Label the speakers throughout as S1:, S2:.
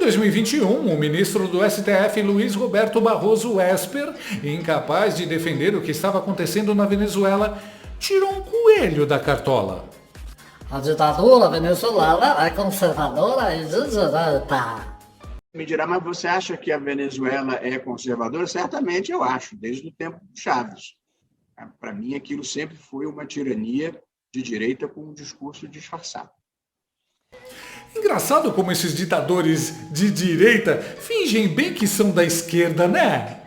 S1: 2021, o ministro do STF, Luiz Roberto Barroso Esper, incapaz de defender o que estava acontecendo na Venezuela, tirou um coelho da cartola.
S2: A ditadura venezuelana é conservadora e de direita.
S3: Me dirá, mas você acha que a Venezuela é conservadora? Certamente eu acho, desde o tempo de Chávez. Para mim, aquilo sempre foi uma tirania de direita com um discurso disfarçado.
S1: Engraçado como esses ditadores de direita fingem bem que são da esquerda, né?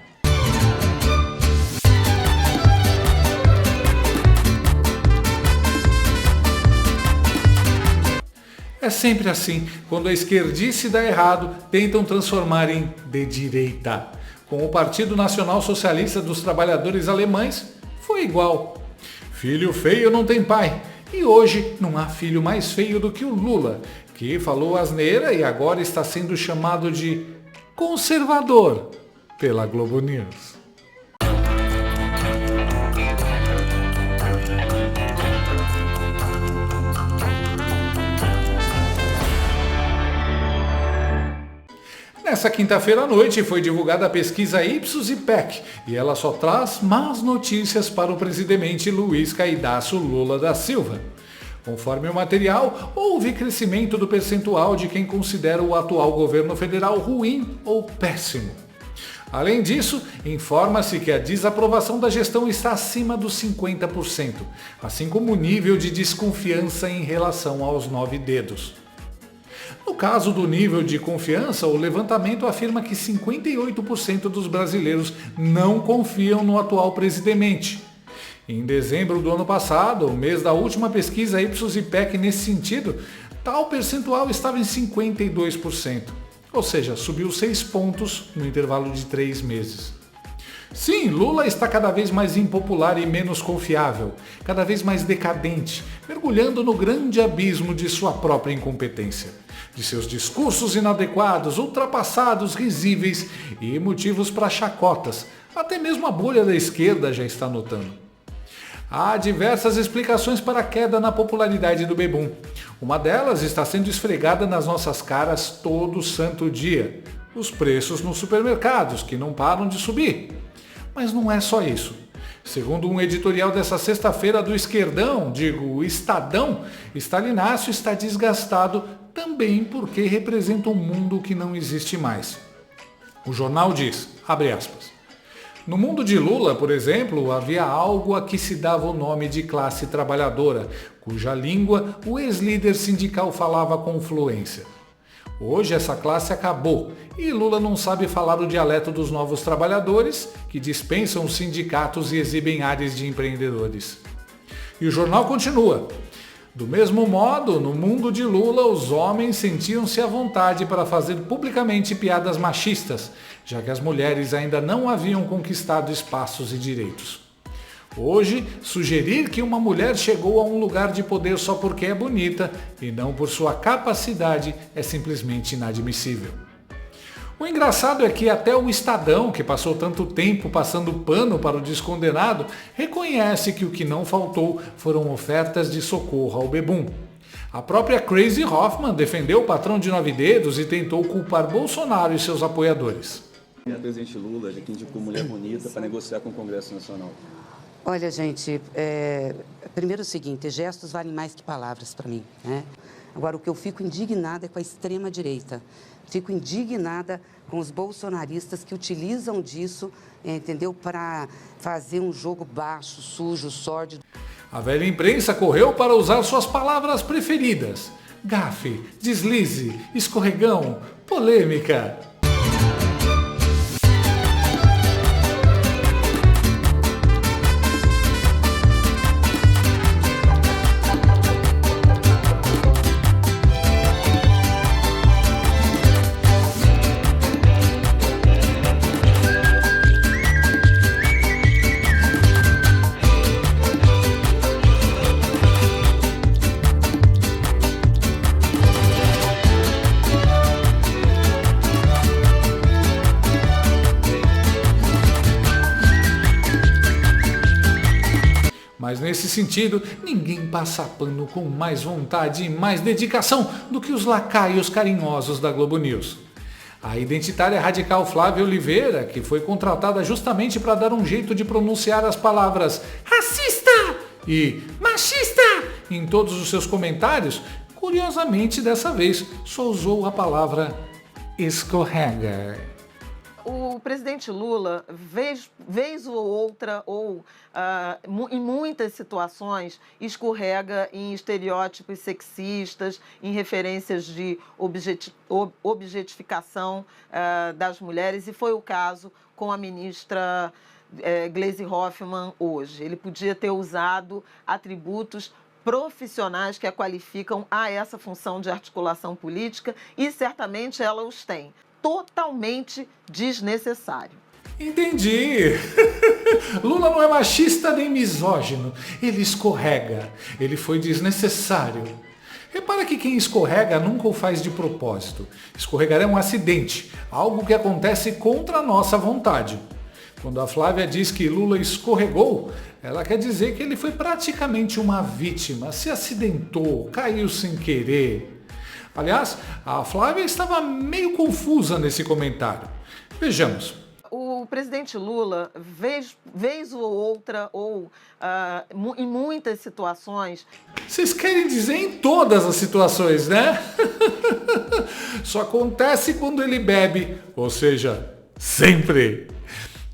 S1: É sempre assim, quando a esquerdice dá errado, tentam transformar em de direita. Com o Partido Nacional Socialista dos Trabalhadores Alemães, foi igual. Filho feio não tem pai. E hoje não há filho mais feio do que o Lula, que falou asneira e agora está sendo chamado de conservador pela Globo News. Nessa quinta-feira à noite foi divulgada a pesquisa Ipsos e PEC e ela só traz más notícias para o presidente Luiz Caidaço Lula da Silva. Conforme o material, houve crescimento do percentual de quem considera o atual governo federal ruim ou péssimo. Além disso, informa-se que a desaprovação da gestão está acima dos 50%, assim como o nível de desconfiança em relação aos 9 dedos. No caso do nível de confiança, o levantamento afirma que 58% dos brasileiros não confiam no atual presidente. Em dezembro do ano passado, o mês da última pesquisa Ipsos e PEC nesse sentido, tal percentual estava em 52%, ou seja, subiu 6 pontos no intervalo de 3 meses. Sim, Lula está cada vez mais impopular e menos confiável, cada vez mais decadente, mergulhando no grande abismo de sua própria incompetência, de seus discursos inadequados, ultrapassados, risíveis e motivos para chacotas. Até mesmo a bolha da esquerda já está notando. Há diversas explicações para a queda na popularidade do bebum. Uma delas está sendo esfregada nas nossas caras todo santo dia: os preços nos supermercados, que não param de subir. Mas não é só isso. Segundo um editorial dessa sexta-feira do Esquerdão, o Estadão, Stalinácio está desgastado também porque representa um mundo que não existe mais. O jornal diz, abre aspas, no mundo de Lula, por exemplo, havia algo a que se dava o nome de classe trabalhadora, cuja língua o ex-líder sindical falava com fluência. Hoje essa classe acabou e Lula não sabe falar o dialeto dos novos trabalhadores que dispensam os sindicatos e exibem ares de empreendedores. E o jornal continua. Do mesmo modo, no mundo de Lula, os homens sentiam-se à vontade para fazer publicamente piadas machistas, já que as mulheres ainda não haviam conquistado espaços e direitos. Hoje, sugerir que uma mulher chegou a um lugar de poder só porque é bonita e não por sua capacidade é simplesmente inadmissível. O engraçado é que até o Estadão, que passou tanto tempo passando pano para o descondenado, reconhece que o que não faltou foram ofertas de socorro ao bebum. A própria Crazy Hoffman defendeu o patrão de 9 dedos e tentou culpar Bolsonaro e seus apoiadores.
S4: O presidente Lula, que indicou mulher bonita para negociar com o Congresso Nacional.
S5: Olha, gente, primeiro o seguinte, gestos valem mais que palavras para mim, né? Agora, o que eu fico indignada é com a extrema-direita. Fico indignada com os bolsonaristas que utilizam disso, entendeu, para fazer um jogo baixo, sujo, sórdido.
S1: A velha imprensa correu para usar suas palavras preferidas: gafe, deslize, escorregão, polêmica. Mas nesse sentido, ninguém passa pano com mais vontade e mais dedicação do que os lacaios carinhosos da Globo News. A identitária radical Flávia Oliveira, que foi contratada justamente para dar um jeito de pronunciar as palavras racista e machista em todos os seus comentários, curiosamente dessa vez só usou a palavra escorrega.
S6: O presidente Lula, vez ou outra, em muitas situações, escorrega em estereótipos sexistas, em referências de objetificação das mulheres, e foi o caso com a ministra Gleisi Hoffmann hoje. Ele podia ter usado atributos profissionais que a qualificam a essa função de articulação política, e certamente ela os tem. Totalmente desnecessário.
S1: Entendi. Lula não é machista nem misógino. Ele escorrega. Ele foi desnecessário. Repara que quem escorrega nunca o faz de propósito. Escorregar é um acidente, algo que acontece contra a nossa vontade. Quando a Flávia diz que Lula escorregou, ela quer dizer que ele foi praticamente uma vítima, se acidentou, caiu sem querer. Aliás, a Flávia estava meio confusa nesse comentário. Vejamos.
S6: O presidente Lula, vez ou outra, em muitas situações...
S1: Vocês querem dizer em todas as situações, né? Só acontece quando ele bebe, ou seja, sempre.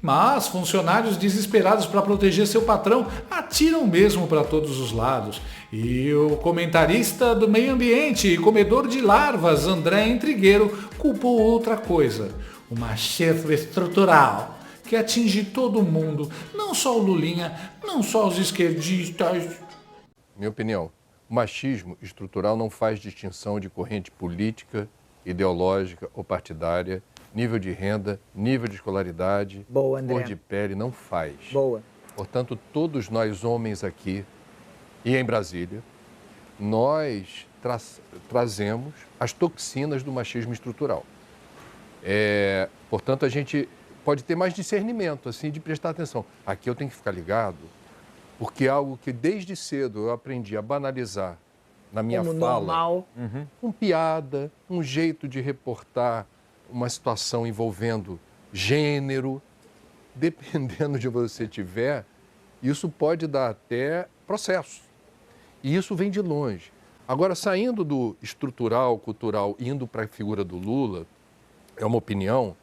S1: Mas funcionários desesperados para proteger seu patrão atiram mesmo para todos os lados. E o comentarista do meio ambiente e comedor de larvas, André Intrigueiro, culpou outra coisa. O machismo estrutural, que atinge todo mundo, não só o Lulinha, não só os esquerdistas.
S7: Minha opinião, o machismo estrutural não faz distinção de corrente política, ideológica ou partidária, nível de renda, nível de escolaridade,
S8: boa, André,
S7: cor de pele, não faz.
S8: Boa.
S7: Portanto, todos nós homens aqui e em Brasília, nós trazemos as toxinas do machismo estrutural. Portanto, a gente pode ter mais discernimento, assim, de prestar atenção. Aqui eu tenho que ficar ligado, porque é algo que desde cedo eu aprendi a banalizar na minha
S8: como
S7: fala.
S8: Normal.
S7: Com piada, um jeito de reportar uma situação envolvendo gênero. Dependendo de onde você tiver, isso pode dar até processo. E isso vem de longe. Agora, saindo do estrutural, cultural, indo para a figura do Lula, é uma opinião,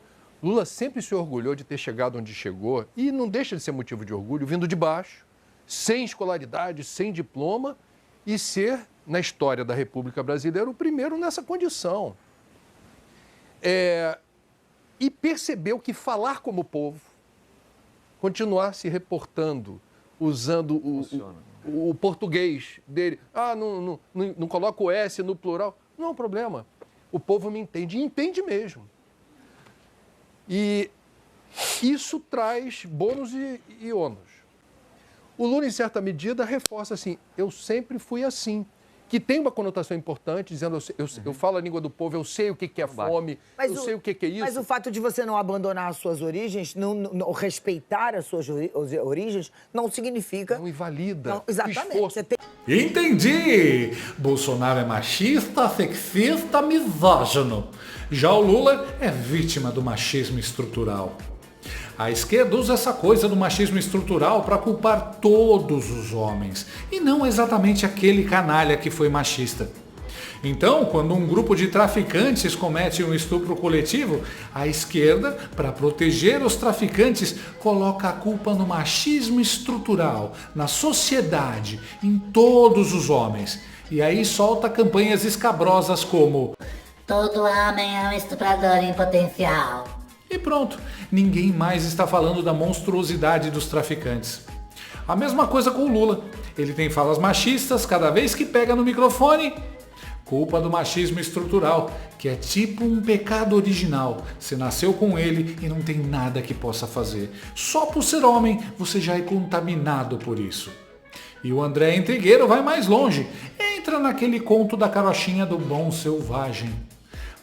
S7: Lula sempre se orgulhou de ter chegado onde chegou, e não deixa de ser motivo de orgulho, vindo de baixo, sem escolaridade, sem diploma, e ser, na história da República Brasileira, o primeiro nessa condição. E percebeu que falar como povo, continuar se reportando, usando o português dele, não coloca o S no plural, não é um problema. O povo me entende, e entende mesmo. E isso traz bônus e ônus. O Lula, em certa medida, reforça assim, eu sempre fui assim, que tem uma conotação importante, dizendo, eu falo a língua do povo, eu sei o que é fome, sei o que é isso.
S8: Mas o fato de você não abandonar as suas origens, não respeitar as suas origens, não significa...
S7: Não invalida.
S8: Não, exatamente.
S7: Você
S8: tem...
S1: Entendi! Bolsonaro é machista, sexista, misógino. Já o Lula é vítima do machismo estrutural. A esquerda usa essa coisa do machismo estrutural para culpar todos os homens, e não exatamente aquele canalha que foi machista. Então, quando um grupo de traficantes comete um estupro coletivo, a esquerda, para proteger os traficantes, coloca a culpa no machismo estrutural, na sociedade, em todos os homens. E aí solta campanhas escabrosas como
S2: todo homem é um estuprador em potencial.
S1: E pronto, ninguém mais está falando da monstruosidade dos traficantes. A mesma coisa com o Lula. Ele tem falas machistas cada vez que pega no microfone. Culpa do machismo estrutural, que é tipo um pecado original. Você nasceu com ele e não tem nada que possa fazer. Só por ser homem, você já é contaminado por isso. E o André Intrigueiro vai mais longe. Entra naquele conto da carochinha do bom selvagem.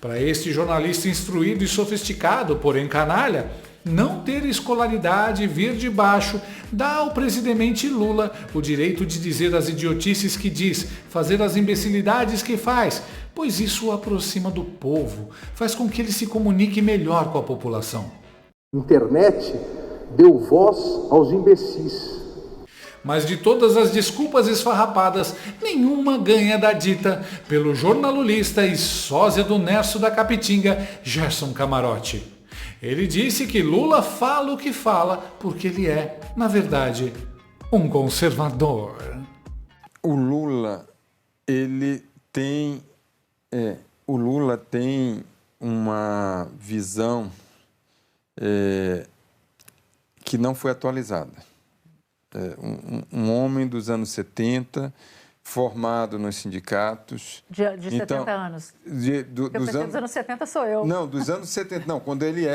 S1: Para este jornalista instruído e sofisticado, porém canalha, não ter escolaridade e vir de baixo dá ao presidente Lula o direito de dizer as idiotices que diz, fazer as imbecilidades que faz, pois isso o aproxima do povo, faz com que ele se comunique melhor com a população.
S9: Internet deu voz aos imbecis.
S1: Mas de todas as desculpas esfarrapadas, nenhuma ganha da dita pelo jornalista e sósia do Nerso da Capitinga, Gerson Camarote. Ele disse que Lula fala o que fala porque ele é, na verdade, um conservador.
S10: O Lula, ele tem uma visão que não foi atualizada. Um homem dos anos 70, formado nos sindicatos.
S11: De 70 anos. Dos anos 70 sou eu.
S10: Não, dos anos 70. Não, quando ele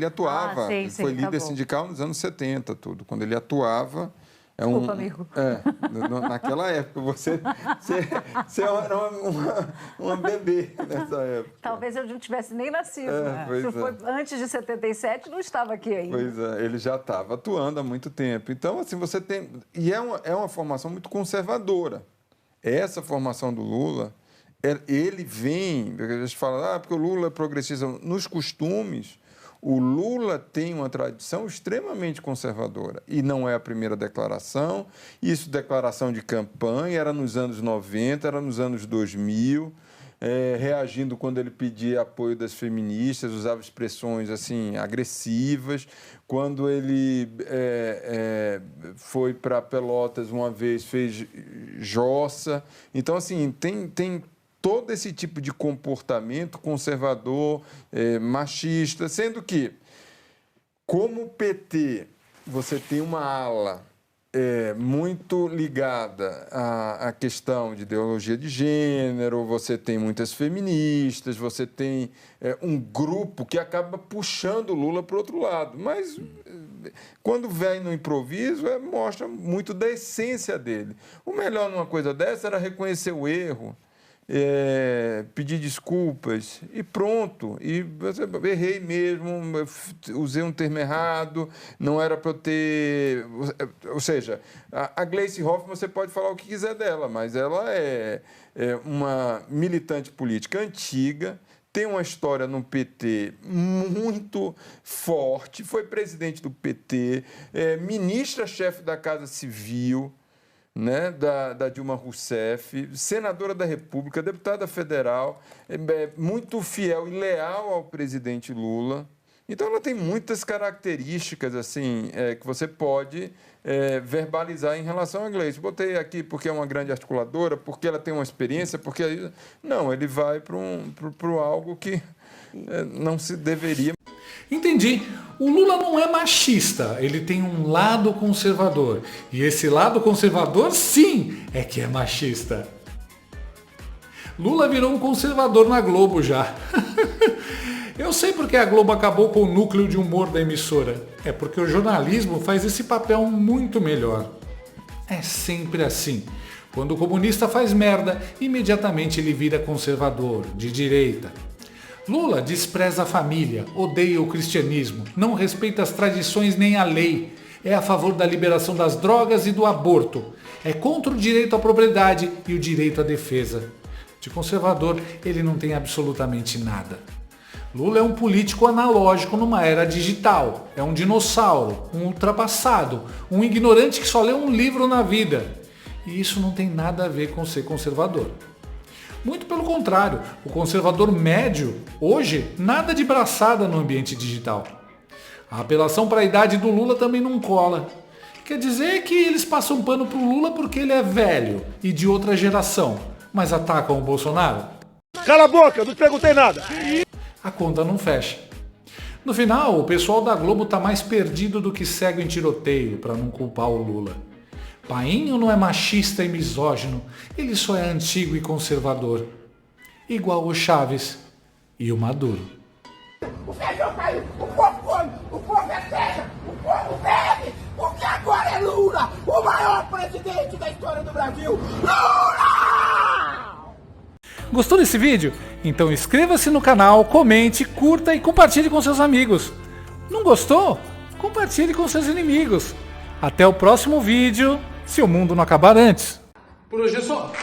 S10: atuava.
S11: Sim,
S10: foi líder sindical nos anos 70, tudo. Quando ele atuava.
S11: Desculpa, amigo.
S10: Naquela época, você era uma bebê nessa época.
S11: Talvez eu não tivesse nem nascido. Se foi antes de 77, não estava aqui ainda.
S10: Pois é, ele já estava atuando há muito tempo. Então, assim, você tem... E é uma formação muito conservadora. Essa formação do Lula, ele vem... A gente fala, porque o Lula é progressista. Nos costumes... O Lula tem uma tradição extremamente conservadora e não é a primeira declaração. Isso, declaração de campanha, era nos anos 90, era nos anos 2000, reagindo quando ele pedia apoio das feministas, usava expressões assim agressivas. Quando ele foi para Pelotas uma vez, fez jossa. Então, assim, tem todo esse tipo de comportamento conservador, machista, sendo que, como o PT, você tem uma ala muito ligada à questão de ideologia de gênero, você tem muitas feministas, você tem um grupo que acaba puxando o Lula para o outro lado. Mas, quando vem no improviso, mostra muito da essência dele. O melhor numa coisa dessa era reconhecer o erro, pedir desculpas e pronto. E errei mesmo, usei um termo errado, não era para eu ter... Ou seja, a Gleice Hoffmann, você pode falar o que quiser dela, mas ela é uma militante política antiga, tem uma história no PT muito forte, foi presidente do PT, ministra-chefe da Casa Civil, né, da Dilma Rousseff, senadora da República, deputada federal, muito fiel e leal ao presidente Lula. Então, ela tem muitas características assim, que você pode verbalizar em relação à Gleice. Botei aqui porque é uma grande articuladora, porque ela tem uma experiência, porque... Não, ele vai para algo que não se deveria...
S1: Entendi. O Lula não é machista, ele tem um lado conservador. E esse lado conservador, sim, é que é machista. Lula virou um conservador na Globo já. Eu sei porque a Globo acabou com o núcleo de humor da emissora. É porque o jornalismo faz esse papel muito melhor. É sempre assim. Quando o comunista faz merda, imediatamente ele vira conservador, de direita. Lula despreza a família, odeia o cristianismo, não respeita as tradições nem a lei, é a favor da liberação das drogas e do aborto, é contra o direito à propriedade e o direito à defesa. De conservador, ele não tem absolutamente nada. Lula é um político analógico numa era digital, é um dinossauro, um ultrapassado, um ignorante que só lê um livro na vida. E isso não tem nada a ver com ser conservador. Muito pelo contrário, o conservador médio, hoje, nada de braçada no ambiente digital. A apelação para a idade do Lula também não cola. Quer dizer que eles passam pano pro Lula porque ele é velho e de outra geração, mas atacam o Bolsonaro?
S12: Cala a boca, eu não te perguntei nada!
S1: A conta não fecha. No final, o pessoal da Globo tá mais perdido do que cego em tiroteio para não culpar o Lula. Painho não é machista e misógino, ele só é antigo e conservador. Igual o Chaves e o Maduro.
S13: O feijão caiu, o povo come, o povo é terra, o povo bebe, porque agora é Lula, o maior presidente da história do Brasil. Lula!
S1: Gostou desse vídeo? Então inscreva-se no canal, comente, curta e compartilhe com seus amigos. Não gostou? Compartilhe com seus inimigos. Até o próximo vídeo, se o mundo não acabar antes.
S12: Por hoje é só.